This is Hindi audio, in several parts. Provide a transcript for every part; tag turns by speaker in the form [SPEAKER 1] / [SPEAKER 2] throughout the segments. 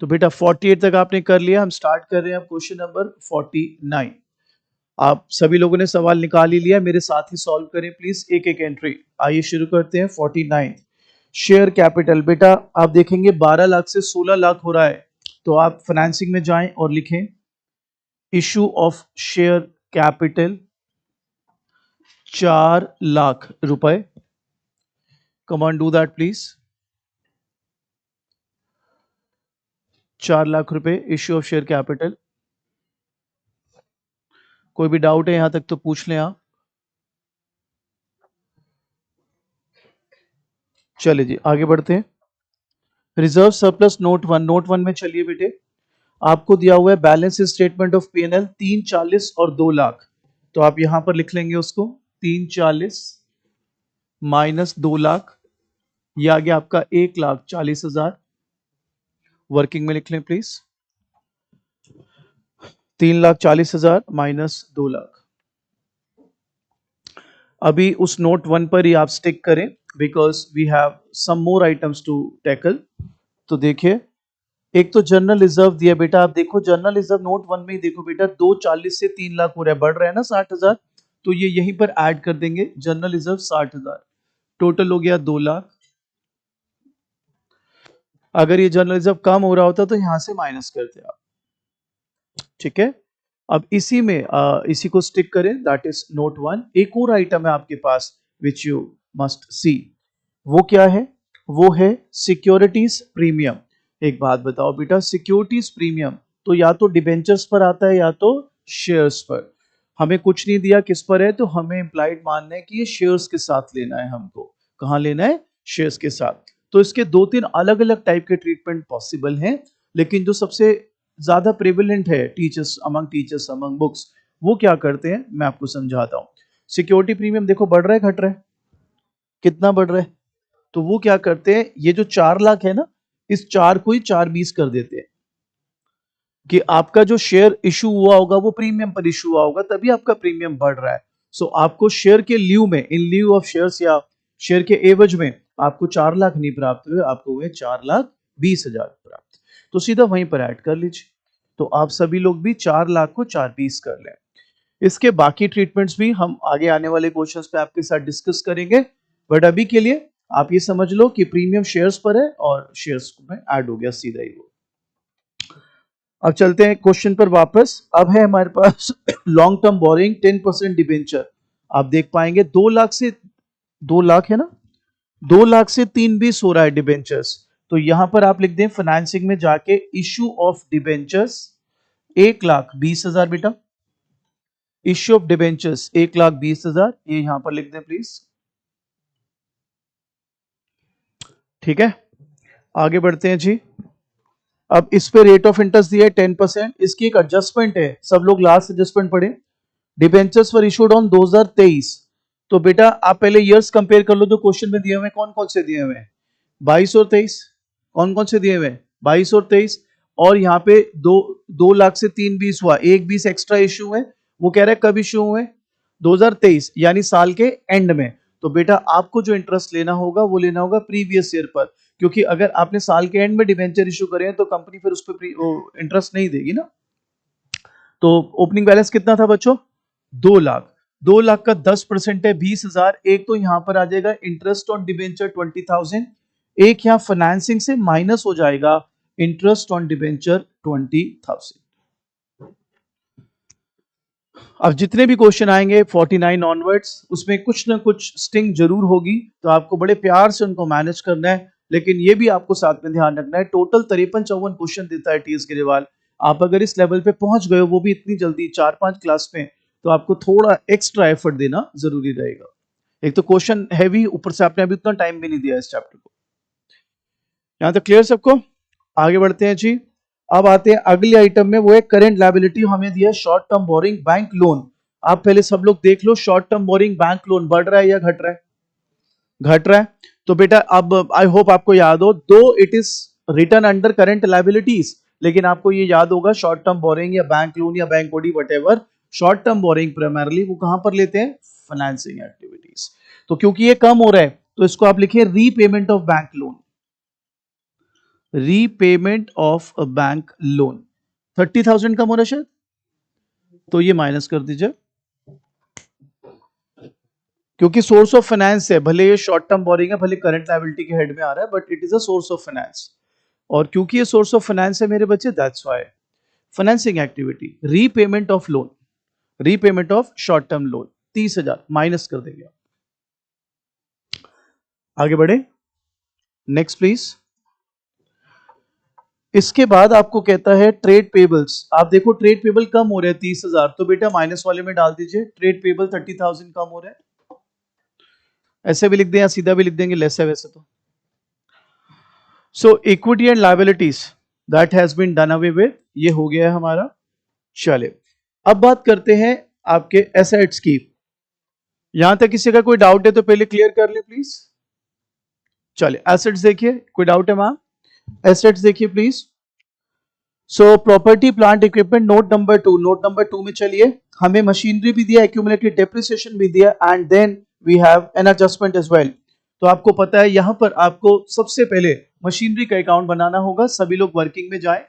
[SPEAKER 1] तो बेटा 48 तक आपने कर लिया, हम स्टार्ट कर रहे हैं अब क्वेश्चन नंबर 49। आप सभी लोगों ने सवाल निकाल ही लिया, मेरे साथ ही सॉल्व करें प्लीज एक एक एंट्री। आइए शुरू करते हैं 49। शेयर कैपिटल, बेटा आप देखेंगे 12 लाख से 16 लाख हो रहा है, तो आप फाइनेंसिंग में जाएं और लिखें issue of share capital 4 lakh रुपए। Come on do that please. 4 lakh रुपए इश्यू ऑफ शेयर कैपिटल। कोई भी डाउट है यहां तक तो पूछ लें आप। चलिए जी आगे बढ़ते हैं। रिजर्व सरप्लस नोट 1, नोट 1 में चलिए बेटे, आपको दिया हुआ है बैलेंस स्टेटमेंट ऑफ P&L 340 और 2 लाख, तो आप यहां पर लिख लेंगे उसको 340 माइनस 2 लाख, ये आ गया आपका 1,40,000। वर्किंग में लिख लें प्लीज, 3,40,000 माइनस 2 लाख। अभी उस नोट 1 पर ही आप स्टिक करें because we have some more items to tackle. तो देखिए, एक तो जनरल रिजर्व दिया बेटा, आप देखो जनरल रिजर्व नोट 1 में ही देखो बेटा 240 से 3 लाख हो रहा है, बढ़ रहा है ना 60,000, तो ये यहीं पर ऐड कर देंगे जनरल रिजर्व 60,000, टोटल हो गया 2 लाख। अगर ये जनरल रिजर्व कम हो रहा होता तो यहां से माइनस करते आप, ठीक है। अब इसी में इसी को स्टिक करें, दैट इज नोट 1। एक और आइटम है आपके पास विच यू मस्ट सी, वो क्या है? वो है सिक्योरिटीज प्रीमियम। एक बात बताओ बेटा, सिक्योरिटीज प्रीमियम तो या तो डिबेंचर्स पर आता है या तो शेयर्स पर। हमें कुछ नहीं दिया किस पर है, तो हमें इंप्लाइड मानना है कि ये शेयर्स के साथ लेना है हमको। कहां लेना है? शेयर्स के साथ। तो इसके 2-3 अलग अलग टाइप के ट्रीटमेंट पॉसिबल हैं, लेकिन जो सबसे ज्यादा प्रेवलेंट है टीचर्स अमंग बुक्स, वो क्या करते हैं मैं आपको समझाता हूं। सिक्योरिटी प्रीमियम देखो बढ़ रहा है घट रहा है? कितना बढ़ रहा है? तो वो क्या करते हैं, ये जो 4 लाख है ना, इस 4 को ही 4/20 कर देते हैं कि आपका जो शेयर इशू हुआ होगा वो प्रीमियम पर इशू हुआ होगा, तभी आपका प्रीमियम बढ़ रहा है। सो आपको शेयर के ल्यू में, इन ल्यू ऑफ शेयर्स या शेयर के एवज में आपको 4 लाख नहीं प्राप्त हुए, आपको हुए 4,20,000 प्राप्त। तो सीधा वहीं पर ऐड कर लीजिए। तो आप सभी लोग भी 4 लाख को 4/20 कर लें। इसके बाकी ट्रीटमेंट्स भी हम आगे आने वाले क्वेश्चंस पे आपके साथ डिस्कस करेंगे, बट अभी के लिए आप ये समझ लो कि प्रीमियम शेयर्स पर है और शेयर्स में ऐड हो गया सीधा ही वो। अब चलते हैं क्वेश्चन पर वापस। अब है हमारे पास लॉन्ग टर्म बोरिंग 10% डिबेंचर। आप देख पाएंगे 2 लाख से 2 लाख है ना, 2 लाख से 3/20 हो रहा है डिबेंचर्स। तो यहां पर आप लिख दें फाइनेंसिंग में जाके इशू ऑफ डिबेंचर्स 1,20,000 बेटा, इश्यू ऑफ डिबेंचर्स 1,20,000, ये यहां पर लिख दें प्लीज, ठीक है। आगे बढ़ते हैं जी। अब इस पे रेट ऑफ इंटरेस्ट दिया है 10%, इसकी एक एडजस्टमेंट है, सब लोग लास्ट एडजस्टमेंट पढ़े। डिबेंचर्स फॉर इशूड ऑन 2023, तो बेटा आप पहले ईयर्स कंपेयर कर लो जो क्वेश्चन में दिए हुए हैं, कौन कौन से दिए हुए हैं? 22 और 23। कौन कौन से दिए हुए हैं? 22 और 23। और यहाँ पे 2 लाख से 3/20 हुआ, 1/20 एक्स्ट्रा इशू है, वो कह रहा है कब इशू हुए? 2023 यानी साल के एंड में। तो बेटा आपको जो इंटरेस्ट लेना होगा वो लेना होगा प्रीवियस ईयर पर, क्योंकि अगर आपने साल के एंड में डिबेंचर इशू करे हैं तो कंपनी फिर उस पर इंटरेस्ट नहीं देगी ना। तो ओपनिंग बैलेंस कितना था बच्चों? 2 लाख। 2 लाख का 10% है 20,000। एक तो यहां पर आ जाएगा इंटरेस्ट ऑन डिबेंचर 20,000, एक यहां फाइनेंसिंग से माइनस हो जाएगा इंटरेस्ट ऑन डिबेंचर 20,000। अब जितने भी क्वेश्चन आएंगे 49 ऑनवर्ड्स, उसमें कुछ ना कुछ स्टिंग जरूर होगी, तो आपको बड़े प्यार से उनको मैनेज करना है। लेकिन ये भी आपको साथ में ध्यान रखना है, टोटल 53-54 क्वेश्चन देता है टीएस गिरेवाल। आप अगर इस लेवल पे पहुंच गए हो, वो भी इतनी जल्दी 4-5 क्लास में, तो आपको थोड़ा एक्स्ट्रा एफर्ट देना जरूरी रहेगा। एक तो क्वेश्चन हैवी, ऊपर से आपने अभी उतना टाइम भी नहीं दिया इस चैप्टर को। यहां तक क्लियर सबको? आगे बढ़ते हैं जी। अब आते हैं अगली आइटम में, वो है करंट लायबिलिटी। हमें दिया short term borrowing bank loan. आप पहले सब लोग देख लो, short term borrowing bank loan बढ़ रहा है या घट रहा है? घट रहा है। तो बेटा अब आई होप आपको याद हो, though it is written under current liabilities, लेकिन आपको ये याद होगा शॉर्ट टर्म बोरिंग या बैंक लोन या bank OD whatever, short term borrowing primarily वो कहां पर लेते हैं? Financing activities. तो क्योंकि ये कम हो रहा है तो इसको आप लिखिए repayment of bank loan. Repayment of a bank loan 30,000 कम हो रहा है शायद, तो ये माइनस कर दीजिए, क्योंकि सोर्स ऑफ फाइनेंस है, भले ये शॉर्ट टर्म बोरिंग है, भले करंट लायबिलिटी के हेड में आ रहा है, but it is a source of finance. और क्योंकि ये सोर्स ऑफ फाइनेंस है मेरे बच्चे, that's why financing activity, repayment of loan, repayment of short term loan 30,000 minus कर देंगे। आगे बढ़े, नेक्स्ट प्लीज। इसके बाद आपको कहता है ट्रेड पेबल्स। आप देखो ट्रेड पेबल कम हो रहे हैं 30,000, तो बेटा माइनस वाले में डाल दीजिए, ट्रेड पेबल 30,000 कम हो रहे हैं। ऐसे भी लिख दें या सीधा भी लिख देंगे, लेस है वैसे तो। So equity and liabilities that has been done away with, ये हो गया है हमारा। चलिए अब बात करते हैं आपके एसेट्स की। यहां तक किसी का कोई डाउट है तो पहले क्लियर कर ले प्लीज। चलिए एसेट्स देखिए, कोई डाउट है मैम? एसेट्स देखिए please. So property plant equipment note number 2, note number 2 में चलिए, हमें मशीनरी भी दिया, एक्यूमुलेटेड डेप्रिसिएशन भी दिया, and then we have an adjustment as well. तो आपको पता है यहां पर आपको सबसे पहले मशीनरी का अकाउंट बनाना होगा। सभी लोग वर्किंग में जाएं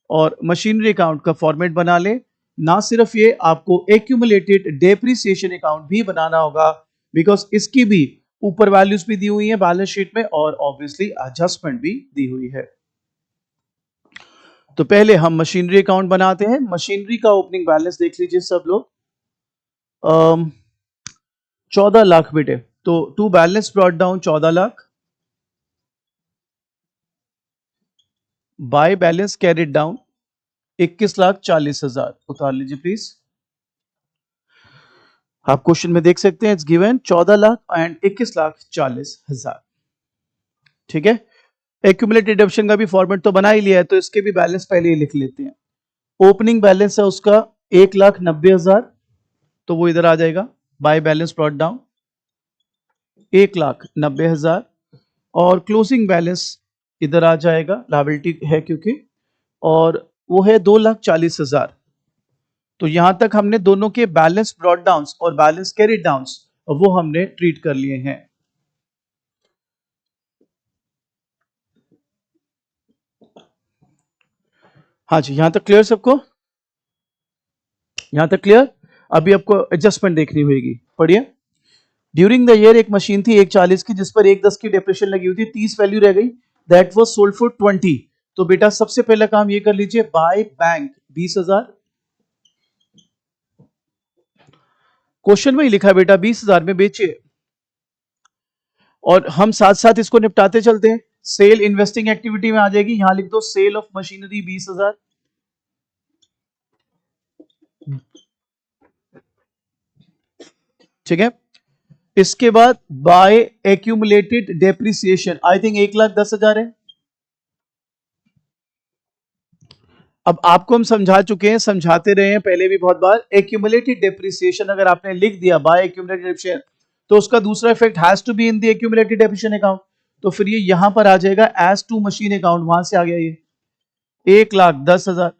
[SPEAKER 1] और मशीनरी अकाउंट का फॉर्मेट बना ले। ना सिर्फ ये, आपको एक्यूमुलेटेड डेप्रिसिएशन अकाउंट भी बनाना होगा, बिकॉज इसकी भी ऊपर वैल्यूज भी दी हुई है बैलेंस शीट में और ऑब्वियसली एडजस्टमेंट भी दी हुई है। तो पहले हम मशीनरी अकाउंट बनाते हैं। मशीनरी का ओपनिंग बैलेंस देख लीजिए सब लोग, 14 लाख बेटे, तो to balance brought down 14 lakh, by balance carried down 21,40,000, उतार लीजिए प्लीज। आप क्वेश्चन में देख सकते हैं, इट्स गिवन 14 लाख एंड 21,40,000। ठीक है, एक्यूमुलेटेड डिडक्शन का भी फॉर्मेट तो बना ही लिया है, तो इसके भी बैलेंस पहले ही लिख लेते हैं। ओपनिंग बैलेंस है उसका 1,90,000, तो वो इधर आ जाएगा, बाय बैलेंस ब्रॉट डाउन 1,90,000, और क्लोजिंग बैलेंस इधर आ जाएगा, लायबिलिटी है क्योंकि, और वो है 2,40,000। तो यहां तक हमने दोनों के बैलेंस ब्रॉट डाउन और बैलेंस कैरी डाउन वो हमने ट्रीट कर लिए हैं। हाँ जी, यहां तक क्लियर सबको? यहां तक क्लियर? अभी आपको एडजस्टमेंट देखनी होगी, पढ़िए। ड्यूरिंग द ईयर एक मशीन थी 1,40 की, जिस पर 1,10 की डेप्रिसिएशन लगी हुई थी, 30 वैल्यू रह गई, दैट वाज सोल्ड फॉर 20। तो बेटा सबसे पहला काम ये कर लीजिए, बाय बैंक 20,000। क्वेश्चन में ही लिखा है बेटा 20,000 में बेचिए, और हम साथ साथ इसको निपटाते चलते हैं। सेल इन्वेस्टिंग एक्टिविटी में आ जाएगी, यहां लिख दो सेल ऑफ मशीनरी 20,000। ठीक है, इसके बाद by accumulated depreciation, I think 1,10,000 है। अब आपको हम समझा चुके हैं, समझाते रहे हैं पहले भी बहुत बार, एक्यूमुलेटेड डेप्रिसिएशन अगर आपने लिख दिया बाय एक्यूमुलेटेड डेप्रिसिएशन, तो उसका दूसरा effect has to be in the accumulated depreciation account. तो फिर ये यहां पर आ जाएगा एज टू मशीन अकाउंट, वहां से आ गया ये 1,10,000।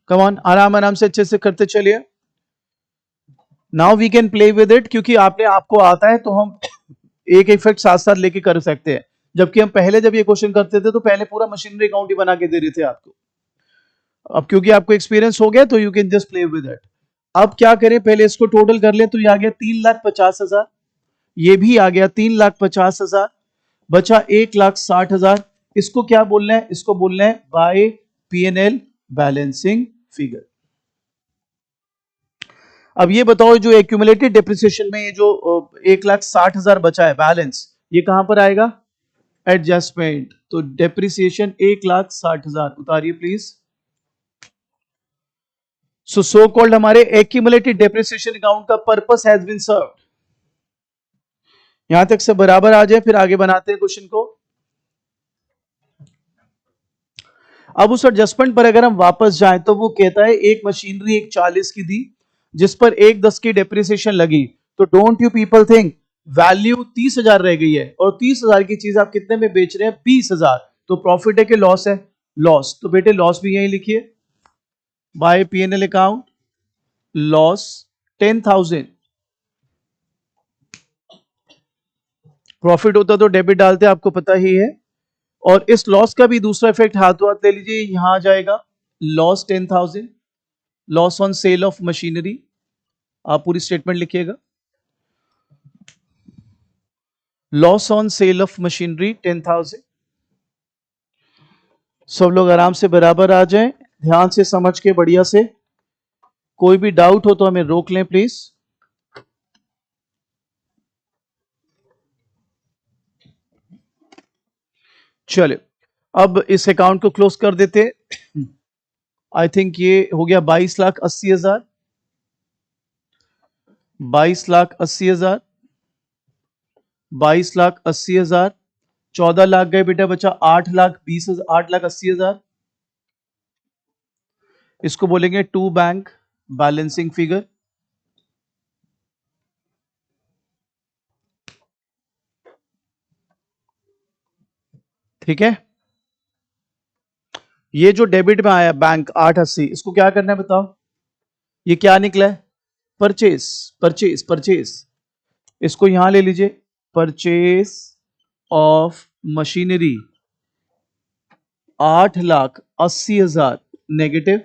[SPEAKER 1] कम ऑन, आराम आराम से अच्छे से करते चलिए। Now we can play with it, क्योंकि आपने आपको आता है तो हम एक इफेक्ट साथ साथ लेके कर सकते हैं। जबकि हम पहले जब ये क्वेश्चन करते थे तो पहले पूरा मशीनरी अकाउंट ही बना के दे रहे थे आपको। अब क्योंकि आपको एक्सपीरियंस हो गया तो you can just play with it. अब क्या करें, पहले इसको टोटल कर ले, तो ये आ गया 3,50,000, ये भी आ गया 3,50,000, बचा 1,60,000। इसको क्या बोलना है? इसको बोलना है बाय P&L बैलेंसिंग फिगर। अब ये बताओ, जो एक्यूमुलेटेड डेप्रिसिएशन में ये जो 1,60,000 बचा है बैलेंस, ये कहां पर आएगा? एडजस्टमेंट। तो डेप्रिसिएशन 1,60,000 उतारिए प्लीज। सो कॉल्ड हमारे एक्यूमुलेटेड डेप्रिसिएशन अकाउंट का पर्पस हैज बीन सर्व्ड। यहां तक से बराबर आ जाए, फिर आगे बनाते हैं क्वेश्चन को। अब उस एडजस्टमेंट पर अगर हम वापस जाएं तो वो कहता है एक मशीनरी 1,40 की थी, जिस पर 1,10 की डेप्रिसिएशन लगी, तो don't you people think value 30,000 रह गई है, और 30,000 की चीज आप कितने में बेच रहे हैं? 20,000। तो प्रॉफिट है कि लॉस है? लॉस। तो बेटे लॉस भी यही लिखिए, bye P&L account loss 10,000, profit होता तो डेबिट डालते, आपको पता ही है। और इस लॉस का भी दूसरा इफेक्ट हाथों हाथ ले लीजिए, यहां आ जाएगा loss 10,000, loss on sale of machinery. आप पूरी स्टेटमेंट लिखिएगा, loss on sale of machinery 10,000। सब लोग आराम से बराबर आ जाएं, ध्यान से समझ के बढ़िया से। कोई भी डाउट हो तो हमें रोक लें प्लीज। चलिए अब इस अकाउंट को क्लोज कर देते। आई थिंक ये हो गया 22,80,000, 22,80,000, 22,80,000, 14 लाख गए बेटा, बचा 8,20,000, 8,80,000। इसको बोलेंगे टू बैंक बैलेंसिंग फिगर। ठीक है, ये जो डेबिट में आया बैंक 880, इसको क्या करना है बताओ? ये क्या निकला है? Purchase, purchase, purchase. इसको यहां ले लीजिए, परचेस ऑफ मशीनरी 8,80,000 नेगेटिव,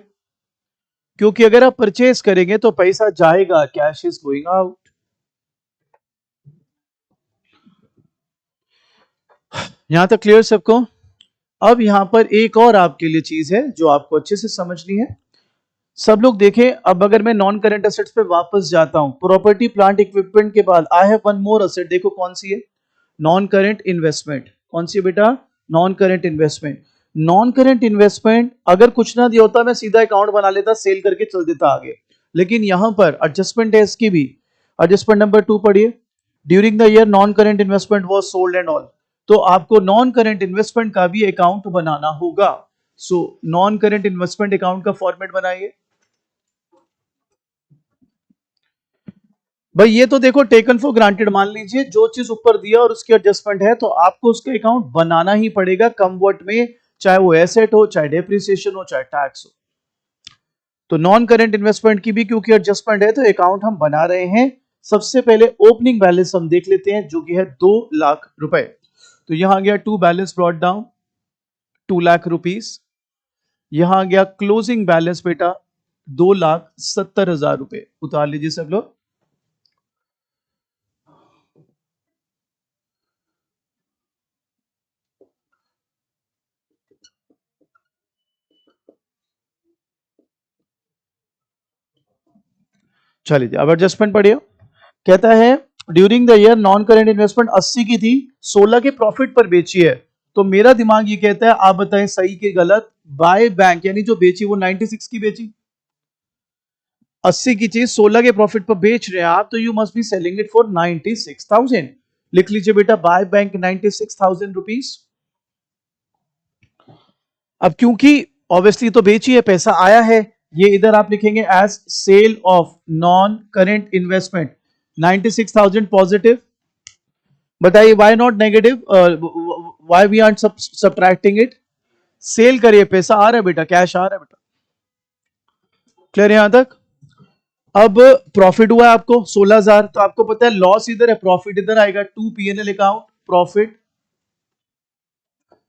[SPEAKER 1] क्योंकि अगर आप परचेस करेंगे तो पैसा जाएगा, कैश इज गोइंग आउट। यहां तक क्लियर सबको? अब यहां पर एक और आपके लिए चीज है जो आपको अच्छे से समझनी है। सब लोग देखें, अब अगर मैं नॉन करेंट एसेट्स पे वापस जाता हूं, प्रॉपर्टी प्लांट इक्विपमेंट के बाद I have one more asset, देखो कौन सी है? Non current investment. कौन सी है बेटा? Non current investment. Non current investment अगर कुछ ना दिया होता, मैं सीधा अकाउंट बना लेता, सेल करके चल देता आगे। लेकिन यहां पर एडजस्टमेंट है इसकी भी। एडजस्टमेंट नंबर 2 पढ़िए, during the year non current investment was sold and all. तो आपको नॉन करेंट इन्वेस्टमेंट का भी अकाउंट बनाना होगा। So non current investment account का फॉर्मेट बनाइए। भाई ये तो देखो टेकन फॉर ग्रांटेड, मान लीजिए जो चीज ऊपर दिया और उसकी एडजस्टमेंट है, तो आपको उसके अकाउंट बनाना ही पड़ेगा कमवर्ट में, चाहे वो एसेट हो, चाहे डेप्रिसिएशन हो, चाहे टैक्स हो। तो नॉन करेंट इन्वेस्टमेंट की भी क्योंकि एडजस्टमेंट है तो अकाउंट हम बना रहे हैं। सबसे पहले ओपनिंग बैलेंस हम देख लेते हैं जो कि है 2 लाख रुपए। तो यहां आ गया to balance brought down 2 lakh rupees. यहां आ गया क्लोजिंग बैलेंस बेटा 2,70,000 रुपए। उतार लीजिए सब लोग। चलिए अब एडजस्टमेंट पढ़िए। कहता है during the year non current investment 80 की थी, 16 के प्रॉफिट पर बेची है। तो मेरा दिमाग ये कहता है, आप बताएं सही कि गलत? बाय बैंक यानी जो बेची वो 96 की बेची, 80 की चीज 16 के प्रॉफिट पर बेच रहे हैं आप, तो you must be selling it for 96,000। लिख लीजिए बेटा बाय बैंक 96,000 रुपीज। अब क्योंकि ऑब्वियसली तो बेची है, पैसा आया है, ये इधर आप लिखेंगे as sale of non current investment 96,000 positive. बताइए why not negative, why we are subtracting it? Sale करिए, पैसा आ रहा है बेटा, कैश आ रहा है बेटा। क्लियर यहां तक? अब प्रॉफिट हुआ है आपको 16,000, तो आपको पता है लॉस इधर है, प्रॉफिट इधर आएगा। To PNL account profit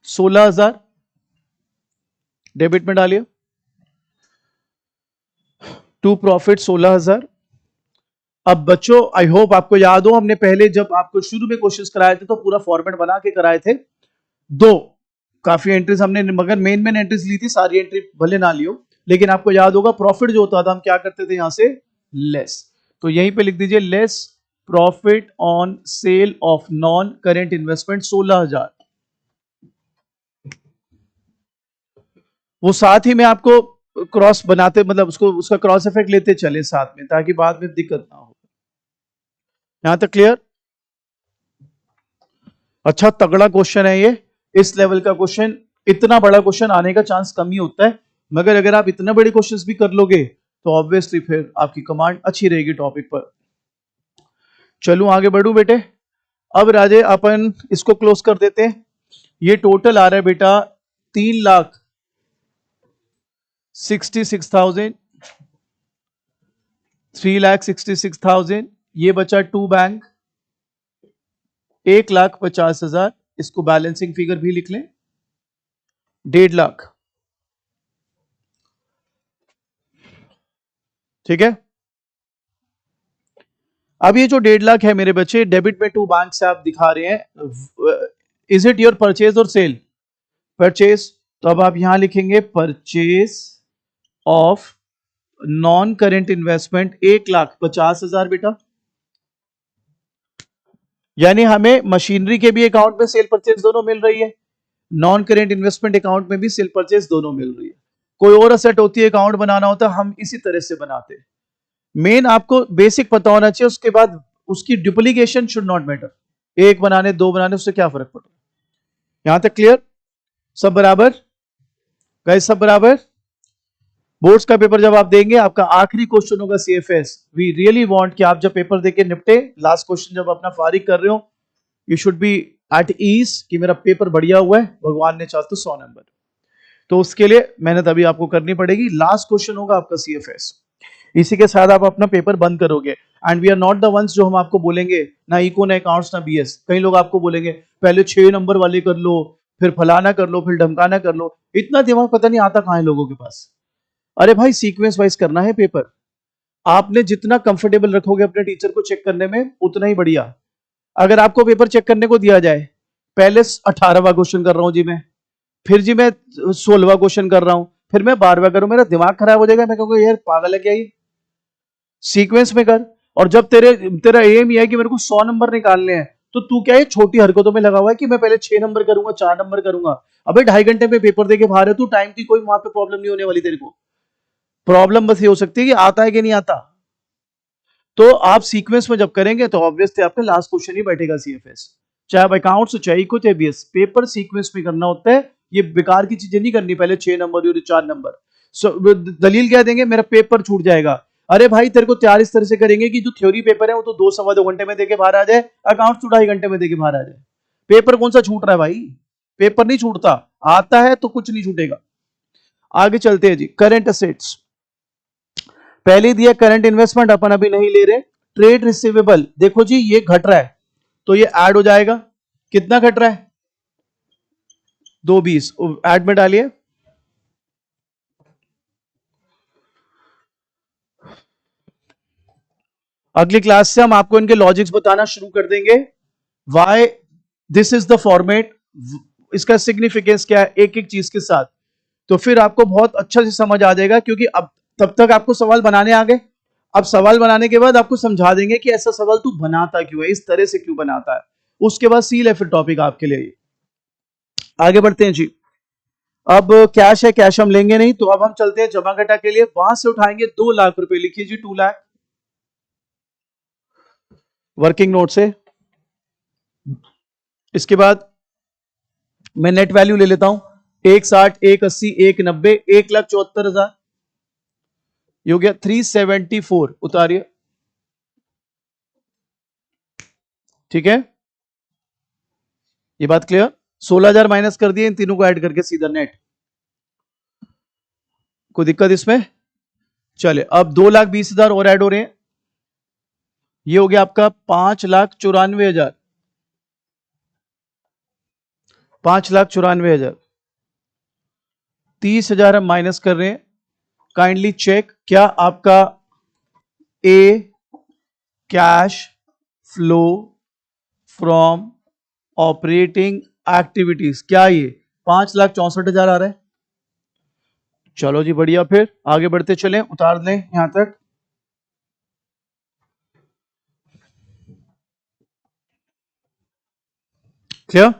[SPEAKER 1] 16,000 debit में डालिए, टू प्रॉफिट 16,000। अब बच्चों आई होप आपको याद हो, हमने पहले जब आपको शुरू में क्वेश्चंस कराए थे तो पूरा फॉर्मेट बना के कराए थे। दो काफी एंट्रीज हमने, मगर मेन एंट्रीज ली थी, सारी एंट्री भले ना लियो, लेकिन आपको याद होगा प्रॉफिट जो होता था हम क्या करते थे यहां से? लेस। तो यहीं पे लिख दीजिए less profit on sale of non current investment 16,000। वो साथ ही में आपको क्रॉस बनाते, मतलब उसको उसका क्रॉस इफेक्ट लेते चले साथ में, ताकि बाद में दिक्कत ना हो। यहां तक क्लियर? अच्छा तगड़ा क्वेश्चन है ये, इस लेवल का क्वेश्चन, इतना बड़ा क्वेश्चन आने का चांस कम ही होता है, मगर अगर आप इतने बड़े क्वेश्चंस भी कर लोगे तो ऑब्वियसली फिर आपकी कमांड अच्छी रहेगी टॉपिक पर। चलूं आगे बढ़ू बेटे। अब राजे अपन इसको क्लोज कर देते हैं। ये टोटल आ रहा है बेटा 3,66,000, 3,66,000। ये बचा टू बैंक, 1,50,000, इसको बैलेंसिंग फिगर भी लिख लें, 1.5 लाख। ठीक है, अब ये जो 1.5 लाख है मेरे बच्चे, डेबिट में टू बैंक से आप दिखा रहे हैं, इज इट योर परचेज और सेल? परचेज, तो अब आप यहां लिखेंगे purchase of non current investment 1,50,000 बेटा, यानी हमें मशीनरी के भी अकाउंट में सेल परचेज दोनों मिल रही है, नॉन करेंट इन्वेस्टमेंट अकाउंट में भी सेल परचेज दोनों मिल रही है। कोई और असेट होती है अकाउंट बनाना होता है, हम इसी तरह से बनाते हैं। मेन आपको बेसिक पता होना चाहिए, उसके बाद उसकी डुप्लीकेशन शुड नॉट मैटर, एक बनाने दो बनाने उससे क्या फर्क पड़ता है। यहां तक क्लियर? सब बराबर गाइस, सब बराबर? बोर्ड्स का पेपर जब आप देंगे, आपका आखिरी क्वेश्चन होगा सीएफएस। वी रियली वांट कि आप जब पेपर देके निपटे, लास्ट क्वेश्चन जब अपना फारिग कर रहे हो, you should be at ease कि मेरा पेपर बढ़िया हुआ है, भगवान ने चाहा तो 100 नंबर। तो उसके लिए मेहनत अभी आपको करनी पड़ेगी। लास्ट क्वेश्चन होगा आपका सीएफएस, इसी के साथ आप अपना पेपर बंद करोगे। And we are not the ones जो हम आपको बोलेंगे ना इको ना अकाउंट्स ना बीएस। कई लोग आपको बोलेंगे पहले 6 नंबर वाले कर लो, फिर फलाना कर लो, फिर ढमकाना कर लो। इतना दिमाग पता नहीं आता कहां है लोगों के पास। अरे भाई, सीक्वेंस वाइज करना है पेपर। आपने जितना कंफर्टेबल रखोगे अपने टीचर को चेक करने में, उतना ही बढ़िया। अगर आपको पेपर चेक करने को दिया जाए, पहले 18वां क्वेश्चन कर रहा हूं जी मैं, फिर जी मैं 16वां क्वेश्चन कर रहा हूं, फिर मैं 12वां करूं, मेरा दिमाग खराब हो जाएगा। मैं कहूंगा यार पागल है क्या ये, सीक्वेंस में कर। और जब तेरा एम ही है कि मेरे को 100 नंबर निकालने हैं, तो तू क्या है छोटी हरकतों में लगा हुआ है कि मैं पहले 6 नंबर करूंगा, 4 नंबर करूंगा। अबे 2.5 घंटे में पेपर देके बाहर है तू, टाइम की कोई वहां पे प्रॉब्लम नहीं होने वाली तेरे को। प्रॉब्लम बस ये हो सकती है कि आता है कि नहीं आता। तो आप सीक्वेंस में जब करेंगे तो ऑब्वियसली आपका लास्ट क्वेश्चन ही बैठेगा सीएफएस, चाहे आप अकाउंट्स चाहे इको चाहे बीएस, पेपर सीक्वेंस में करना होता है। ये बेकार की चीजें नहीं करनी, पहले 6 नंबर और 4 नंबर। दलील क्या देंगे, मेरा पेपर छूट जाएगा। अरे भाई, तेरे को तैयार इस तरह से करेंगे कि जो थ्योरी पेपर है वो तो 2 सवा 2 घंटे में देके बाहर आ जाए, अकाउंट्स तो 2.5 घंटे में देके बाहर आ जाए। पेपर कौन सा छूट रहा है भाई, पेपर नहीं छूटता, आता है तो कुछ नहीं छूटेगा। आगे चलते हैं जी, करंट असेट्स पहले दिया, करंट इन्वेस्टमेंट अपन अभी नहीं ले रहे। ट्रेड रिसीवेबल देखो जी, ये घट रहा है तो ये ऐड हो जाएगा। कितना घट रहा है? 220, ऐड में डालिए। अगली क्लास से हम आपको इनके लॉजिक्स बताना शुरू कर देंगे। Why this is the format, इसका सिग्निफिकेंस क्या है एक एक चीज के साथ, तो फिर आपको बहुत अच्छा से समझ आ जाएगा। क्योंकि अब तब तक आपको सवाल बनाने आ गए, अब सवाल बनाने के बाद आपको समझा देंगे कि ऐसा सवाल तू बनाता क्यों है, इस तरह से क्यों बनाता है। उसके बाद सील है फिर टॉपिक आपके लिए। आगे बढ़ते हैं जी। अब कैश है, कैश हम लेंगे नहीं, तो अब हम चलते हैं जमा घटा के लिए। वहां से उठाएंगे 2 लाख रुपए, लिखिए जी 2 लाख वर्किंग नोट से। इसके बाद मैं नेट वैल्यू ले लेता हूं, 160, 180, 190, 1,74,000, ये हो गया 374, उतारिए। ठीक है, ये बात क्लियर? 16,000 माइनस कर दिए, इन तीनों को ऐड करके सीधा नेट। कोई दिक्कत इसमें? चले, अब 2,20,000 और ऐड हो रहे हैं, ये हो गया आपका 5,94,000, 5,94,000। 30,000 हम माइनस कर रहे हैं। काइंडली चेक, क्या आपका a cash flow from operating activities, क्या ये 5,64,000 आ रहा है? चलो जी बढ़िया, फिर आगे बढ़ते चलें, उतार लें यहां तक। क्लियर?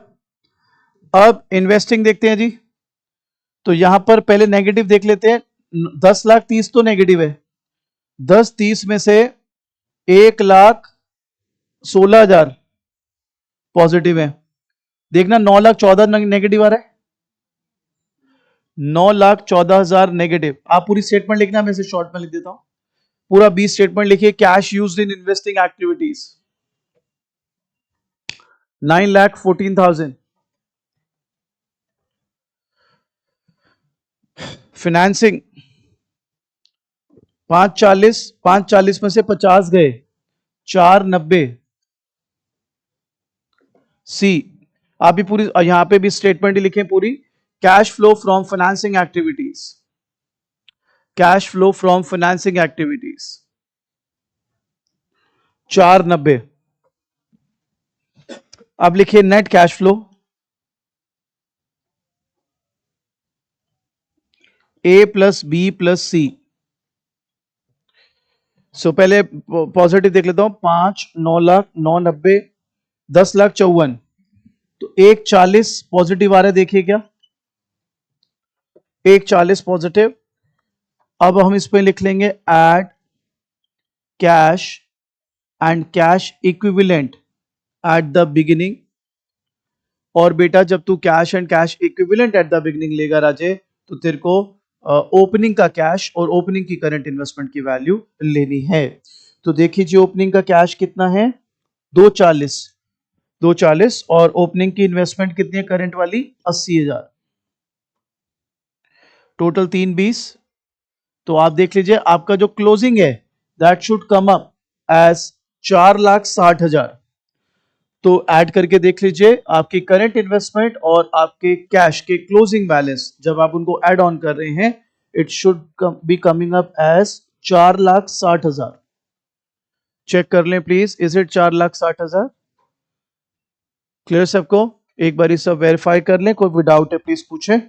[SPEAKER 1] अब इन्वेस्टिंग देखते हैं जी। तो यहां पर पहले नेगेटिव देख लेते हैं। 10,30,000 तो नेगेटिव है, 10,30,000 में से 1,16,000 पॉजिटिव है। देखना 9,14,000 नेगेटिव आ रहा है, 9,14,000 नेगेटिव। आप पूरी स्टेटमेंट लिखना, मैं इसे शॉर्ट में लिख देता हूं। पूरा 20 स्टेटमेंट लिखिए। Cash used in investing activities 9,14,000। Financing 540, 540 में से 50 गए, 490, सी, आप भी पूरी यहां पे भी स्टेटमेंट ही लिखें पूरी। Cash flow from financing activities, cash flow from financing activities 490। अब लिखिए नेट कैश फ्लो, ए प्लस बी प्लस सी। सो पहले पॉजिटिव देख लेता हूं, 5, 9 लाख, 990, 10 लाख 54, तो 140 पॉजिटिव आ रहा है, देखिए क्या 140 पॉजिटिव। अब हम इस पे लिख लेंगे add cash and cash equivalent at the beginning. और बेटा जब तू cash and cash equivalent at the beginning लेगा राजे, तो तेरे को ओपनिंग का कैश और ओपनिंग की करंट इन्वेस्टमेंट की वैल्यू लेनी है। तो देखिए ओपनिंग का कैश कितना है, 240, 240, और ओपनिंग की इन्वेस्टमेंट कितनी है करंट वाली, 80,000, टोटल 320। तो आप देख लीजिए आपका जो क्लोजिंग है that should come up as 4,60,000। तो ऐड करके देख लीजिए आपकी करंट इन्वेस्टमेंट और आपके कैश के क्लोजिंग बैलेंस जब आप उनको ऐड ऑन कर रहे हैं, it should be coming up as 4,60,000। Check कर लें प्लीज, इज इट 4,60,000? क्लियर सबको? एक बार सब वेरीफाई कर लें, कोई भी डाउट है प्लीज पूछें।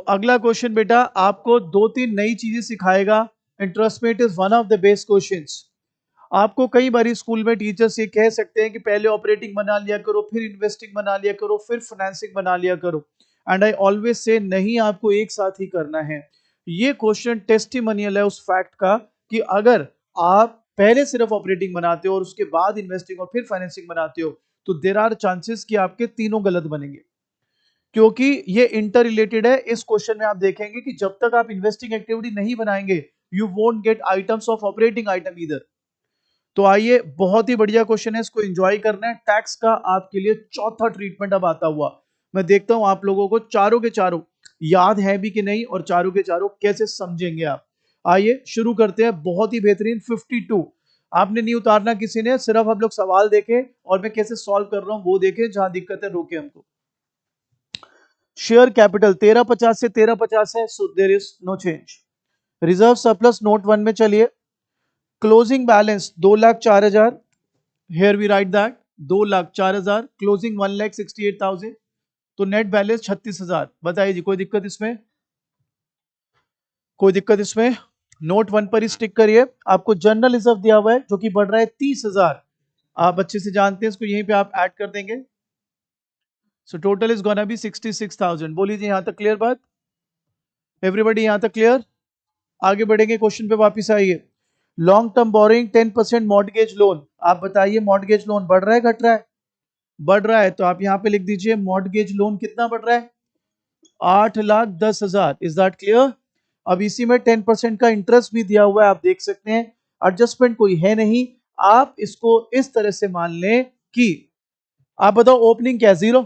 [SPEAKER 1] अगला क्वेश्चन बेटा आपको दो तीन नई चीजें सिखाएगा। इंटरेस्ट में it is one of the best questions. आपको कई बार स्कूल में टीचर्स ये कह सकते हैं कि पहले ऑपरेटिंग बना लिया करो, फिर इन्वेस्टिंग बना लिया करो, फिर फाइनेंसिंग बना लिया करो। एंड आई ऑलवेज से नहीं, आपको एक साथ ही करना है। ये क्वेश्चन टेस्टिमोनियल है उस फैक्ट का कि अगर आप पहले सिर्फ ऑपरेटिंग बनाते हो और उसके बाद इन्वेस्टिंग और फिर फाइनेंसिंग बनाते हो, तो देर आर चांसेस कि आपके तीनों गलत बनेंगे, क्योंकि ये इंटर रिलेटेड है। इस क्वेश्चन में आप देखेंगे कि जब तक आप इन्वेस्टिंग एक्टिविटी नहीं बनाएंगे, you won't get items of operating item इधर। तो आइए, बहुत ही बढ़िया क्वेश्चन है, इसको एंजॉय करना है। टैक्स का आपके लिए चौथा ट्रीटमेंट अब आता हुआ। मैं देखता हूं आप लोगों को चारों के चारों याद है भी कि नहीं, और चारों के चारों कैसे समझेंगे आप। आइए शुरू करते हैं। बहुत ही बेहतरीन 52 आपने नहीं उतारना किसी ने, सिर्फ आप लोग सवाल देखें और मैं कैसे सॉल्व कर रहा हूं वो देखें, जहां दिक्कत है रोके हमको। शेयर कैपिटल 1350 से 1350 है, so there is no change. Reserve surplus note 1 में चलिए। Closing balance 2,04,000, here we write that 2,04,000, closing 1,68,000, तो नेट बैलेंस 36,000। बताइए जी, कोई दिक्कत इसमें? कोई दिक्कत इसमें? नोट 1 पर ही स्टिक करिए। आपको जनरल रिजर्व दिया हुआ है जो कि बढ़ रहा है 30,000, आप अच्छे से जानते हैं इसको, यहीं पे आप ऐड कर देंगे। So total is gonna be 66,000। बोलिए जी, यहां तक क्लियर बात? एवरीबॉडी यहां तक क्लियर? आगे बढ़ेंगे, क्वेश्चन पे वापस आइए। Long term borrowing 10% mortgage loan, आप बताइए मॉर्गेज लोन बढ़ रहा है घट रहा है? बढ़ रहा है, तो आप यहां पे लिख दीजिए मॉर्गेज लोन कितना बढ़ रहा है, 8,10,000। Is that clear? अब इसी में 10% का इंटरेस्ट भी दिया हुआ है, आप देख सकते हैं। एडजस्टमेंट कोई है नहीं, आप इसको इस तरह से मान लें कि आप बताओ ओपनिंग क्या है, 0,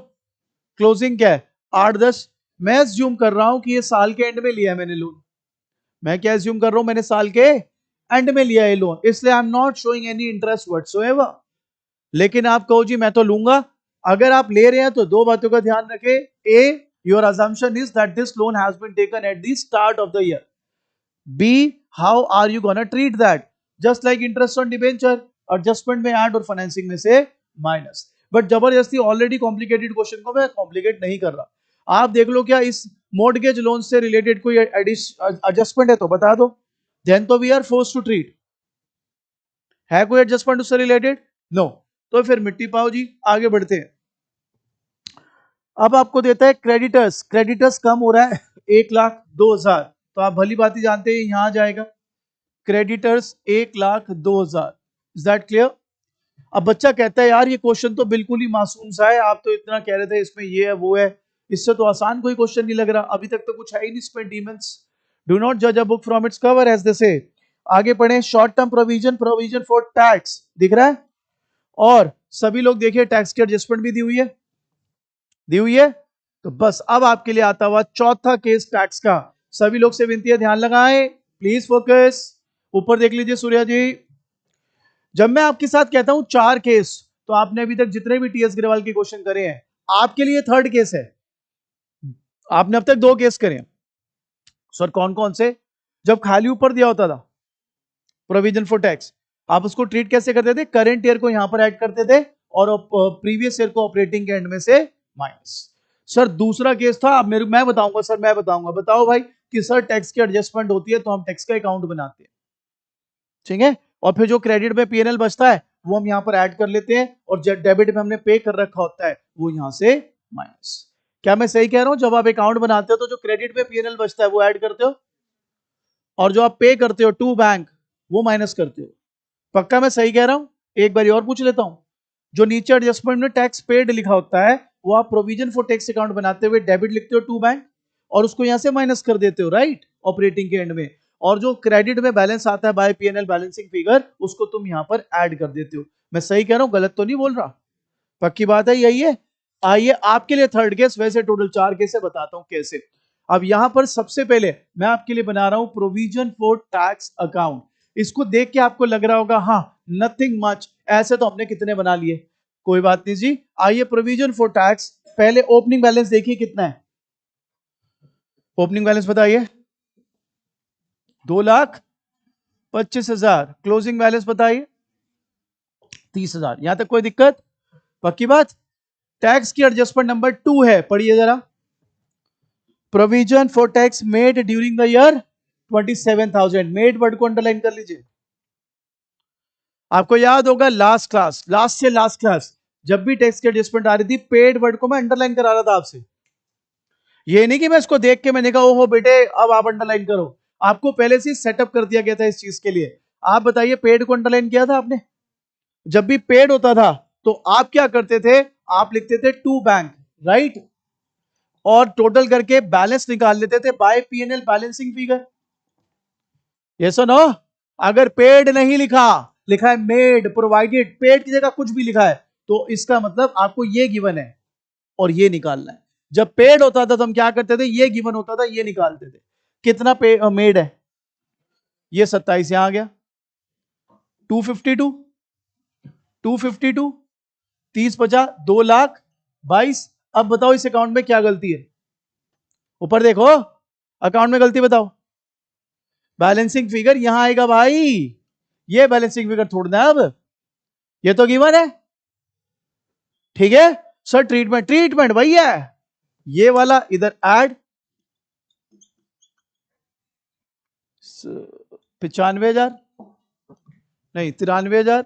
[SPEAKER 1] क्लोजिंग क्या है, 8-10। मैं अज्यूम कर रहा हूं कि ये साल के एंड में लिया है मैंने लोन। मैं क्या अज्यूम कर रहा हूं, मैंने साल के एंड में लिया है लोन, इसलिए I am not showing any interest whatsoever. लेकिन आप कहो जी मैं तो लूंगा, अगर आप ले रहे हैं तो दो बातों का ध्यान रखें। ए, your assumption is that this loan has been taken at the start of the year. B, how are you gonna treat that? Just like interest on debenture, adjustment में ऐड और फाइनेंसिंग में से माइनस। बट जबरदस्ती ऑलरेडी कॉम्प्लिकेटेड क्वेश्चन को मैं कॉम्प्लिकेट नहीं कर रहा। आप देख लो क्या इस मॉर्गेज लोन से रिलेटेड कोई एडजस्टमेंट है तो बता दो, देन तो we are force to treat. है कोई एडजस्टमेंट उससे रिलेटेड? नो। तो फिर मिट्टी पाओ जी, आगे बढ़ते हैं। अब आपको देता है क्रेडिटर्स, क्रेडिटर्स कम हो रहा है 1,02,000, तो आप भली बात ही जानते हैं यहां जाएगा क्रेडिटर्स 1,02,000। Is that clear? अब बच्चा कहता है यार ये क्वेश्चन तो बिल्कुल ही मासूम सा है, आप तो इतना कह रहे थे इसमें ये है वो है, इससे तो आसान कोई क्वेश्चन नहीं लग रहा, अभी तक तो कुछ है ही नहीं इसमें डीमंस। डू नॉट जज a book from its cover as they say. आगे पढ़े, short term provision, provision for tax दिख रहा है, और सभी लोग देखिए टैक्स की एडजस्टमेंट भी दी हुई है, दी हुई है। तो बस अब आपके लिए आता हुआ चौथा केस टैक्स का, सभी लोग से विनती है ध्यान लगाएं, प्लीज फोकस। ऊपर देख लीजिए सूर्या जी, जब मैं आपके साथ कहता हूं चार केस, तो आपने अभी तक जितने भी टीएस ग्रेवाल के क्वेश्चन करे हैं, आपके लिए थर्ड केस है, आपने अब तक दो केस करे हैं। सर कौन कौन से? जब खाली ऊपर दिया होता था प्रोविजन फॉर टैक्स, आप उसको ट्रीट कैसे करते थे, करेंट ईयर को यहां पर ऐड करते थे और प्रीवियस ईयर को ऑपरेटिंग के एंड में से माइनस। सर दूसरा केस था, अब मैं बताऊंगा सर, मैं बताऊंगा, बताओ भाई कि सर टैक्स की एडजस्टमेंट होती है तो हम टैक्स का अकाउंट बनाते हैं, ठीक है, और फिर जो क्रेडिट में पीएनएल बचता है वो हम यहां पर ऐड कर लेते हैं, और जब डेबिट में हमने पे कर रखा होता है वो यहां से माइनस। क्या मैं सही कह रहा हूं? जब आप अकाउंट बनाते हो तो जो क्रेडिट में पीएनएल बचता है वो ऐड करते हो, और जो आप पे करते हो टू बैंक वो माइनस करते हो। पक्का मैं सही कह रहा हूं? एक बार और पूछ लेता हूं, जो नीचे एडजस्टमेंट में टैक्स पेड लिखा होता है वो आप प्रोविजन फॉर टैक्स अकाउंट बनाते हुए डेबिट लिखते हो टू बैंक, और उसको यहां से माइनस कर देते हो राइट ऑपरेटिंग के एंड में, और जो क्रेडिट में बैलेंस आता है बाय पीएनएल बैलेंसिंग फिगर उसको तुम यहां पर ऐड कर देते हो। मैं सही कह रहा हूं, गलत तो नहीं बोल रहा? पक्की बात है, यही है। आइए आपके लिए थर्ड केस, वैसे टोटल चार केस है, बताता हूं कैसे। अब यहां पर सबसे पहले मैं आपके लिए बना रहा हूं प्रोविजन फॉर टैक्स अकाउंट। इसको देख के आपको लग रहा होगा हाँ नथिंग मच, ऐसे तो हमने कितने बना लिए, कोई बात नहीं जी। आइए प्रोविजन फॉर टैक्स, पहले ओपनिंग बैलेंस देखिए कितना है, ओपनिंग बैलेंस बताइए, 2,25,000। क्लोजिंग बैलेंस बताइए 30,000। यहां तक कोई दिक्कत? पक्की बात। टैक्स की एडजस्टमेंट नंबर 2 है, पढ़िए जरा, provision for tax made during the year 27,000। Made word को अंडरलाइन कर लीजिए। आपको याद होगा लास्ट क्लास, लास्ट से लास्ट क्लास, जब भी टैक्स की एडजस्टमेंट आ रही थी पेड वर्ड को मैं अंडरलाइन करा रहा था आपसे। ये नहीं कि मैं इसको देख के मैंने कहा ओहो बेटे अब आप अंडरलाइन करो, आपको पहले से सेटअप कर दिया गया था इस चीज के लिए। आप बताइए पेड को अंडरलाइन किया था आपने? जब भी पेड होता था तो आप क्या करते थे, आप लिखते थे टू बैंक राइट, और टोटल करके बैलेंस निकाल लेते थे by PNL balancing figure. Yes और नो? अगर पेड नहीं लिखा, लिखा है मेड प्रोवाइडेड, पेड की जगह कुछ भी लिखा है तो इसका मतलब आपको ये गिवन है और ये निकालना है। जब पेड होता था तो हम क्या करते थे, ये गिवन होता था ये निकालते थे, कितना पे मेड है, ये 27 यहां आ गया, 252, 252, 30 50 2,22,000। अब बताओ इस अकाउंट में क्या गलती है, ऊपर देखो अकाउंट में गलती बताओ। बैलेंसिंग फिगर यहां आएगा भाई, ये बैलेंसिंग फिगर छोड़ना है अब, ये तो गिवन है, ठीक है। सर ट्रीटमेंट, ट्रीटमेंट भैया ये वाला इधर ऐड 95,000, नहीं 93,000,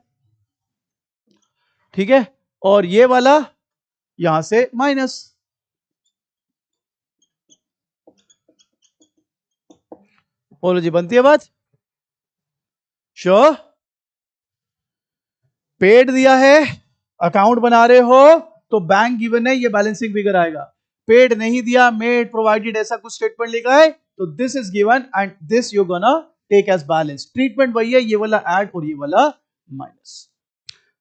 [SPEAKER 1] ठीक है, और ये वाला यहां से माइनस। बोलो जी बनती है बात? श्योर? पेड दिया है, अकाउंट बना रहे हो तो बैंक गिवन है, ये बैलेंसिंग फिगर आएगा। पेड नहीं दिया, मेड प्रोवाइडेड ऐसा कुछ स्टेटमेंट लिखा है तो this is given and this you gonna take as balance. Treatment वही है, ये वाला ऐड और ये वाला माइनस।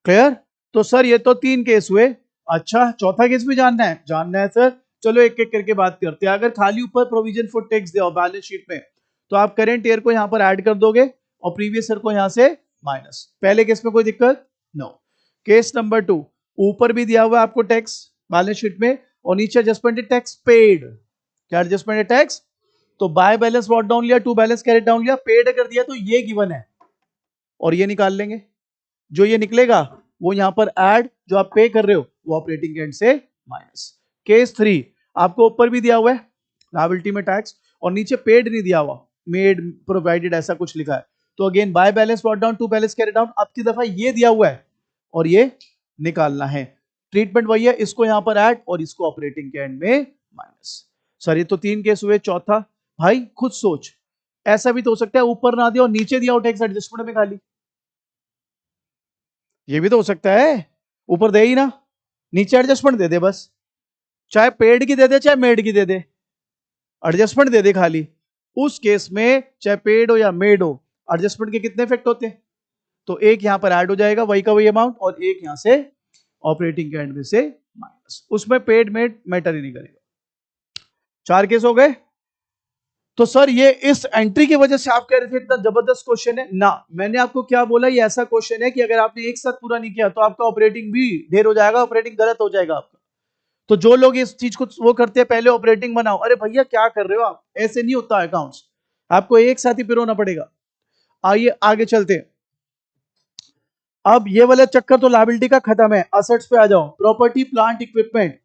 [SPEAKER 1] क्लियर? तो सर ये तो तीन केस हुए, अच्छा चौथा केस भी जानना है? जानना है सर, चलो एक एक करके बात करते हैं। अगर खाली ऊपर प्रोविजन फॉर टैक्स दिया बैलेंस शीट में तो आप करेंट ईयर को यहां पर ऐड कर दोगे और प्रीवियस ईयर को यहां से माइनस। पहले केस में कोई दिक्कत? नो। केस नंबर 2, ऊपर भी दिया हुआ है आपको टैक्स बैलेंस शीट में और नीचे एडजस्टमेंट टैक्स पेड। क्या एडजस्टमेंट है टैक्स? तो बाय बैलेंस व्हाट डाउन लिया, टू बैलेंस कैरेट डाउन लिया, पेड अगर दिया तो ये गिवन है और ये निकाल लेंगे, जो ये निकलेगा वो यहां पर ऐड, जो आप पे कर रहे हो वो ऑपरेटिंग एंड से माइनस। केस 3, आपको ऊपर भी दिया हुआ है लायबिलिटी में टैक्स और नीचे पेड नहीं दिया हुआ, मेड प्रोवाइडेड ऐसा कुछ लिखा है, तो again by balance what down, to balance carry down, अब की दफा ये दिया हुआ है और ये निकालना है। ट्रीटमेंट वही है, इसको यहां पर ऐड और इसको ऑपरेटिंग के एंड में माइनस। सर ये तो तीन केस हुए, चौथा भाई खुद सोच, ऐसा भी तो हो सकता है ऊपर ना दिया और नीचे दिया हो टैक्स एडजस्टमेंट में खाली, ये भी तो हो सकता है, ऊपर दे ही ना, नीचे एडजस्टमेंट दे दे बस, चाहे पेड की दे दे चाहे मेड की दे दे, एडजस्टमेंट दे दे खाली। उस केस में चाहे पेड हो या मेड हो, एडजस्टमेंट के कितने इफेक्ट होते हैं? तो एक यहां पर ऐड हो जाएगा वही का वही अमाउंट, और एक यहां से ऑपरेटिंग के एंड में से माइनस, उसमें पेड मेड मैटर ही नहीं करेगा। 4 केस हो गए। तो सर ये इस एंट्री की वजह से आप कह रहे थे इतना जबरदस्त क्वेश्चन है ना, मैंने आपको क्या बोला, ये ऐसा क्वेश्चन है कि अगर आपने एक साथ पूरा नहीं किया तो आपका ऑपरेटिंग भी ढेर हो जाएगा, ऑपरेटिंग गलत हो जाएगा आपका। तो जो लोग इस चीज को वो करते हैं पहले ऑपरेटिंग बनाओ, अरे भैया क्या कर रहे हो आप, ऐसे नहीं होता अकाउंट्स, आपको एक साथ ही पिरोना पड़ेगा। आइए आगे चलते हैं। अब ये वाला चक्कर तो लायबिलिटी का खत्म है, असेट्स पे आ जाओ, प्रॉपर्टी प्लांट इक्विपमेंट,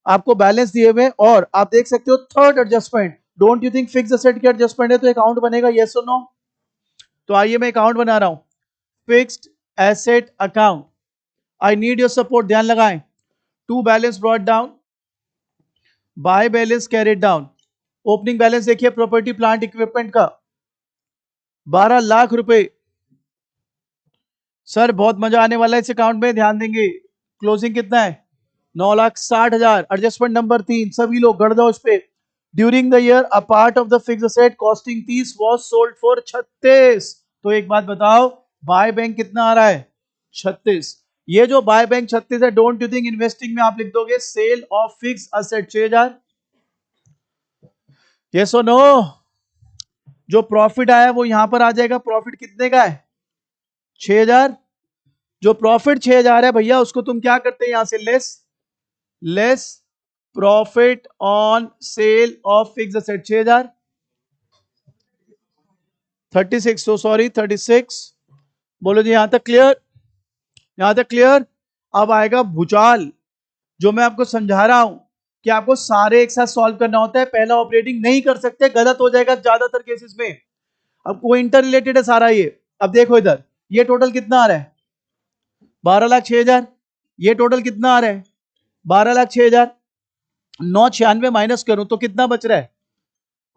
[SPEAKER 1] आपको बैलेंस दिए हुए और आप देख सकते हो third adjustment, don't you think fix asset की एडजस्टमेंट है तो अकाउंट बनेगा, यस और नो? तो आइए मैं अकाउंट बना रहा हूं, fixed asset account, I need your support, ध्यान लगाएं। To balance brought down, by balance carried down, opening balance देखिए प्रॉपर्टी प्लांट इक्विपमेंट का 12 लाख रुपए। सर बहुत मजा आने वाला है इस अकाउंट में, ध्यान देंगे। क्लोजिंग कितना है? 9,60,000। एडजस्टमेंट नंबर 3, सभी लोग गढ़ दो इस पे। During the year a part of the fixed asset costing 30 was sold for 36। तो एक बात बताओ, बाय बैंक कितना आ रहा है? 36। ये जो बाय बैंक 36 है, डोंट यू थिंक इन्वेस्टिंग में आप लिख दोगे sale of fix asset 6,000? Yes और नो? जो प्रॉफिट आया वो यहां पर आ जाएगा, प्रॉफिट कितने का है? 6,000। जो प्रॉफिट 6,000 है भैया, उसको तुम क्या करते हैं यहां से less, less profit on sale of fix asset 6,000, 36, so sorry 36। बोलो जी यहां तक क्लियर? यहां तक क्लियर? अब आएगा भूचाल, जो मैं आपको समझा रहा हूं कि आपको सारे एक साथ सॉल्व करना होता है, पहला ऑपरेटिंग नहीं कर सकते, गलत हो जाएगा ज्यादातर केसेस में। अब वो इंटर रिलेटेड है सारा ये। अब देखो इधर, ये टोटल कितना आ रहा है? 12,06,000। ये टोटल कितना आ रहा है? 12,06,000। 996 माइनस करूं तो कितना बच रहा है?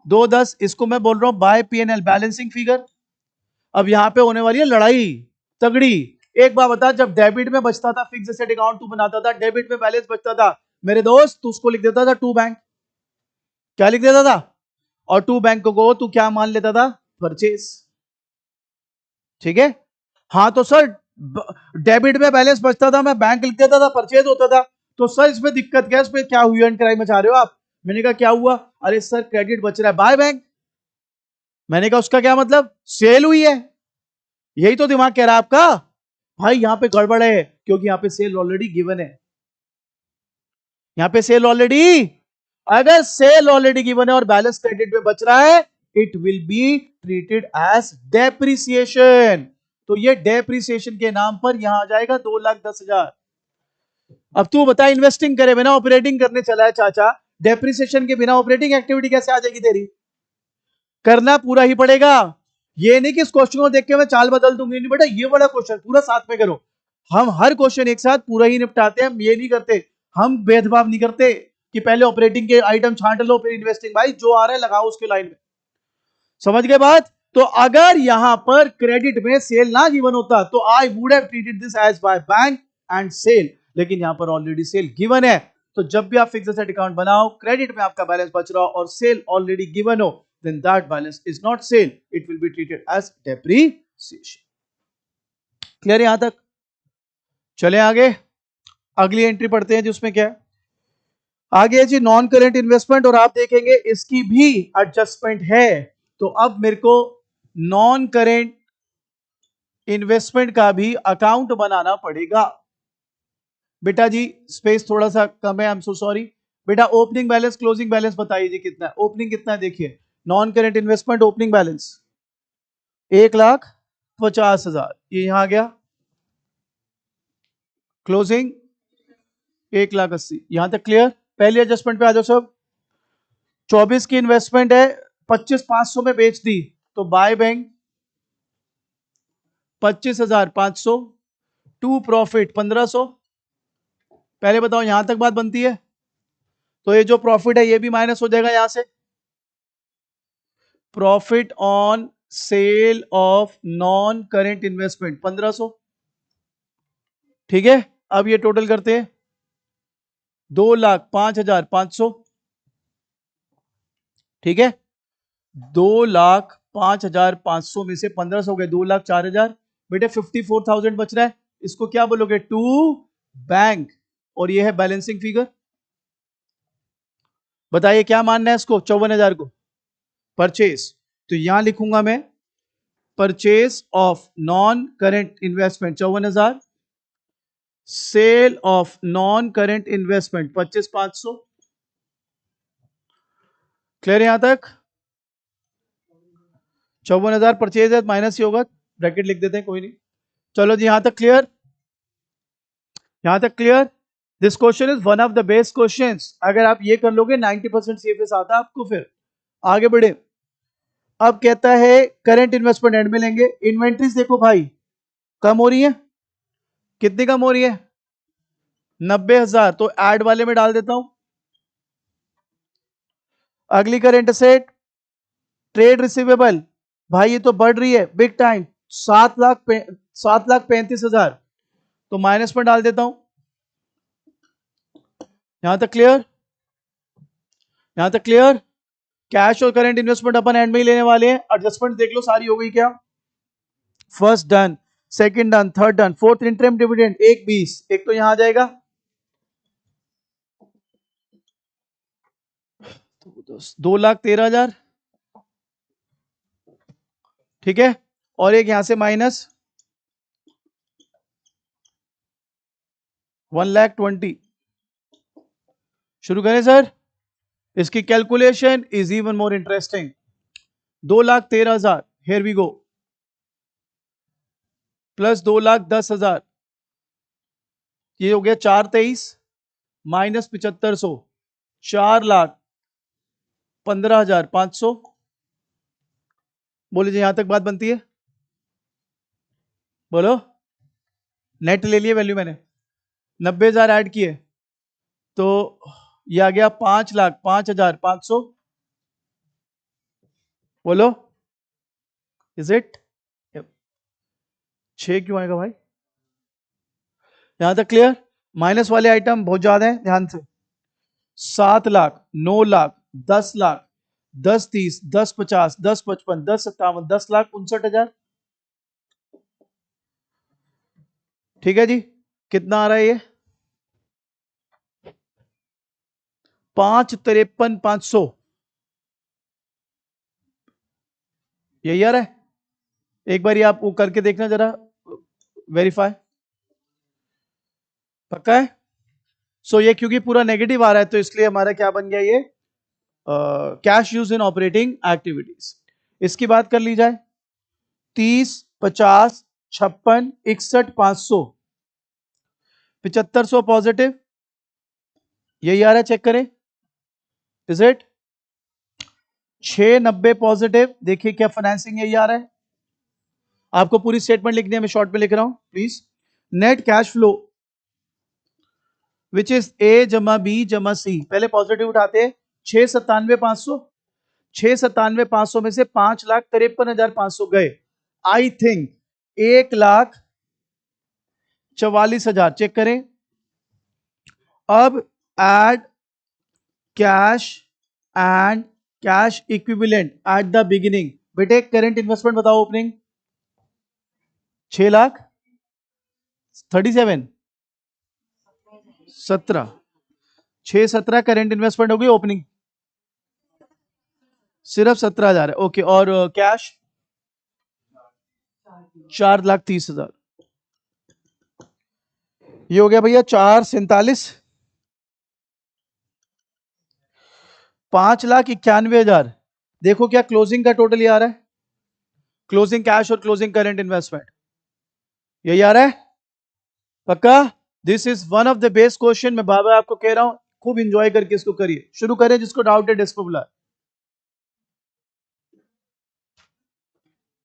[SPEAKER 1] 210। इसको मैं बोल रहा हूं बाय पीएनएल बैलेंसिंग फिगर। अब यहां पे होने वाली है लड़ाई तगड़ी। एक बार बता, जब डेबिट में बचता था फिक्स एसेट अकाउंट, तू बनाता था, डेबिट में बैलेंस बचता था मेरे दोस्त, तू उसको लिख देता था टू बैंक। क्या लिख देता था? और टू बैंक को तू क्या मान लेता था? परचेस। ठीक है? हाँ तो सर डेबिट में बैलेंस बचता था, मैं बैंक लिख देता था, परचेज होता था। तो सर इसमें दिक्कत क्या, इसमें क्या हुई एंड क्राइम मचा रहे हो आप? मैंने कहा क्या हुआ? अरे सर क्रेडिट बच रहा है बाय बैंक। मैंने कहा उसका क्या मतलब? सेल हुई है। यही तो दिमाग कह रहा है आपका। भाई यहां पे गड़बड़ है, क्योंकि यहां पे सेल ऑलरेडी गिवन है। यहां पे सेल ऑलरेडी, अगर सेल ऑलरेडी गिवन है और बैलेंस क्रेडिट में बच रहा है, it will be treated as depreciation. तो ये डेप्रिसिएशन के नाम पर यहां आ जाएगा 2,10,000। अब तू बता, इन्वेस्टिंग करे बिना ऑपरेटिंग करने चला है चाचा, डेप्रिसिएशन के बिना ऑपरेटिंग एक्टिविटी कैसे आ जाएगी तेरी? करना पूरा ही पड़ेगा। ये नहीं कि इस क्वेश्चन को देख के मैं चाल बदल दूंगी, नहीं बेटा, ये वाला क्वेश्चन पूरा साथ में करो। हम हर क्वेश्चन एक साथ पूरा ही निपटाते हैं, हम ये नहीं करते, हम भेदभाव नहीं करते कि पहले ऑपरेटिंग के आइटम छांट लो फिर इन्वेस्टिंग। भाई जो आ रहा है लगाओ उसके लाइन में। समझ गए बात? तो अगर यहां पर क्रेडिट में सेल ना गिवन होता तो I would have treated this as by bank and sale, लेकिन यहां पर ऑलरेडी सेल गिवन है। तो जब भी आप फिक्स्ड एसेट अकाउंट बनाओ, क्रेडिट में आपका बैलेंस बच रहा हो और सेल ऑलरेडी गिवन हो, then that balance is not sale, it will be treated as depreciation. Clear यहां तक? चले आगे, अगली एंट्री पढ़ते हैं जी, उसमें क्या है आगे जी, नॉन करेंट इन्वेस्टमेंट, और आप देखेंगे इसकी भी एडजस्टमेंट है। तो अब मेरे को नॉन करेंट इन्वेस्टमेंट का भी अकाउंट बनाना पड़ेगा। बेटा जी स्पेस थोड़ा सा कम है, आई एम सो सॉरी। बेटा ओपनिंग बैलेंस क्लोजिंग बैलेंस बताइए जी कितना है? ओपनिंग कितना है देखिए, non current investment opening balance 1,50,000, ये यहां आ गया। क्लोजिंग 1,80,000, यहां तक क्लियर? पहली एडजस्टमेंट पे आ जाओ सब। 24 की इन्वेस्टमेंट है, 25,500 में बेच दी, तो बाय बैंक 25,500, टू प्रॉफिट 1,500। पहले बताओ यहां तक बात बनती है? तो ये जो प्रॉफिट है ये भी माइनस हो जाएगा यहां से। Profit on sale of non current investment 1,500, ठीक है, अब ये टोटल करते हैं 2,05,500। ठीक है, 2,05,500 में से 1500 हो गए 2,04,000। बेटे 54,000 बच रहा है, इसको क्या बोलोगे? To bank. और ये है बैलेंसिंग फिगर। बताइए क्या मानना है इसको? 54,000 को परचेज। तो यहां लिखूंगा मैं purchase of non current investment 54,000, sale of non current investment 25,500। Clear यहां तक? 54,000 परचेज है, माइनस ही होगा, ब्रैकेट लिख देते हैं, कोई नहीं। चलो जी, यहां तक क्लियर? यहां तक clear? This question is one of the best questions. अगर आप ये कर लोगे 90% सीएफएस आता है आपको। फिर आगे बढ़े। अब कहता है करंट इन्वेस्टमेंट एंड में लेंगे। इन्वेंट्रीज देखो भाई कम हो रही है, कितनी कम हो रही है? 90,000। तो ऐड वाले में डाल देता हूं। अगली करंट असेट ट्रेड रिसीवेबल, भाई ये तो बढ़ रही है बिग टाइम, 7,35,000। तो माइनस में डाल देता हूं। यहां तक क्लियर? यहां तक क्लियर? कैश और करंट इन्वेस्टमेंट अपन एंड में ही लेने वाले हैं। एडजस्टमेंट देख लो सारी हो गई क्या? First done, second done, third done, fourth interim dividend 1,20, एक तो यहां आ जाएगा 2,13,000। ठीक है, और एक यहां से माइनस 1,20,000। शुरू करें सर? इसकी calculation is even more interesting. 2,13,000, here we go, plus 2,10,000, ये हो गया 4,23 माइनस 7,500, 4,15,500। बोले जी यहां तक बात बनती है? बोलो। नेट ले लिए वैल्यू मैंने, 90,000 ऐड किए तो ये आ गया 5,05,500। बोलो, इज इट? 6 क्यों आएगा भाई? यहां तक क्लियर? माइनस वाले आइटम बहुत ज्यादा है, ध्यान से। 7,00,000, 9,00,000, 10,00,000, 10,30, 10,50, 10,55, 10,57, 10,59,000। ठीक है जी, कितना आ रहा है ये? 5,53,500। यही आ रहा है? एक बार ये आप वो करके देखना जरा, वेरीफाई। पक्का है? सो ये क्योंकि पूरा नेगेटिव आ रहा है तो इसलिए हमारा क्या बन गया ये? Cash use in operating activities. इसकी बात कर ली जाए, 30, 50, 56, 61, 500, 7,500 पॉजिटिव, यही आ रहा है, चेक करें। Is it? 690 पॉजिटिव, देखिए क्या फाइनेंसिंग यही आ रहा है। आपको पूरी स्टेटमेंट लिखनी है, मैं शॉर्ट में लिख रहा हूं please. Net cash flow which is a जमा बी जमा सी, पहले पॉजिटिव उठाते हैं। 6,97,500, 6,97,500 में से 5,53,500 गए। आई थिंक 1,44,000, चेक करें। अब add cash and cash equivalent at the beginning. बेटे करंट इन्वेस्टमेंट बताओ ओपनिंग। 6,37,000, 17, 6,17 करंट इन्वेस्टमेंट होगी, ओपनिंग सिर्फ 17,000 है। ओके, और कैश 4,30,000। ये हो गया भैया 4,47, 5,91,000। देखो क्या क्लोजिंग का टोटल ये आ रहा है, क्लोजिंग कैश और क्लोजिंग करंट इन्वेस्टमेंट यही आ रहा है। पक्का? This is one of the best question. मैं बाबा आपको कह रहा हूं, खूब इंजॉय करके इसको करिए। शुरू करें, जिसको डाउट है डिस्को बुला।